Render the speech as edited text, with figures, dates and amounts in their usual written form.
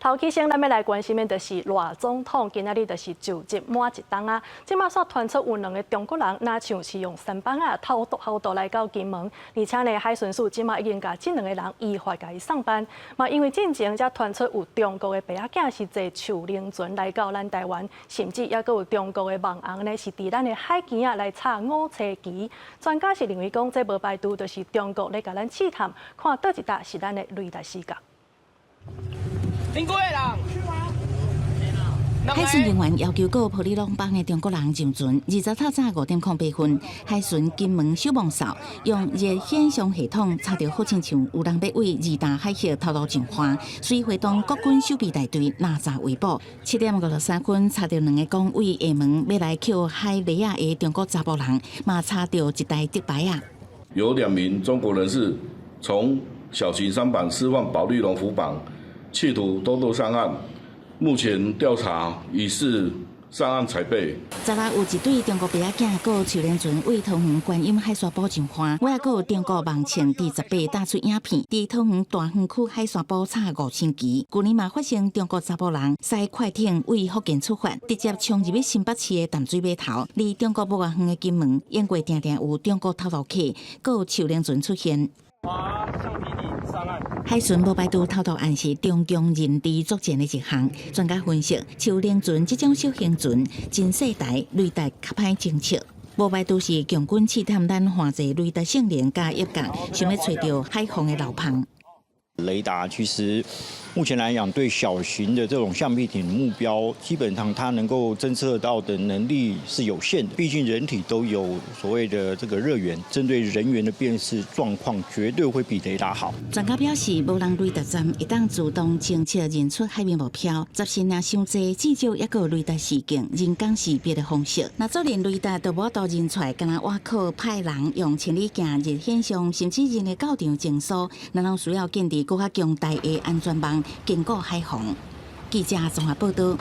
头起先，咱要来关心的就是赖总统今仔日就是就职满一冬啊。即马煞传出有2个中国人，若像是用舢板啊偷渡来到金门，而且呢海巡署即马已经甲这2个人依法甲伊送办。嘛，因为进前才传出有中国的白仔囝是坐树灵船来到咱台湾，甚至也阁有中国的网红呢是伫咱的海墘啊来插五车旗。专家是认为讲，这无排除就是中国咧甲咱试探，看倒一搭是咱的雷达视角。 林过的人。海巡人员要求各普里龙帮的中国人上船。20透早5:08分，海巡金门守望哨用热显像系统查到好亲像有人要为2大海峡偷渡进花，随回动国军守备大队拿查围捕。7:53分查到2个讲为厦门要来扣海雷亚的中国查甫人，嘛查到1台迪拜啊。有2名中国人士从小型舢板释放保利龙浮绑，企图偷渡上岸。 目前调查疑似上岸采备。昨日有一对中国白仔囝，搁树莲船为桃园观音海沙堡上花，我也搁有中国网青第18打出影片，伫桃园大园区海沙堡插5000旗。去年嘛发生中国查甫人驶快艇为福建出发，直接冲入去新北市的淡水码头，离中国无偌远的金门，沿过定定有中国偷渡客，搁有树莲船出现。 海巡无排除偷渡案是中共认知作战的一项。专家分析，树灵船这种小型船真细台，雷达较歹侦测，无排除是共军试探咱华济雷达性能加业界，想要找到海防的老胖。 雷达其实目前来讲，对小型的这种橡皮艇目标，基本上它能够侦测到的能力是有限的。毕竟人体都有所谓的这个热源，针对人员的辨识状况，绝对会比雷达好。专家表示，无人雷达站一旦自动侦测认出海面目标，执行量伤济，至少也有雷达示警、人工识别的方式。那做连雷达都无都认出来，敢若外口派人用千里镜、热显像，甚至人的到场证书，咱拢需要建立更加强大的安全网，经过海防。记者综合报道。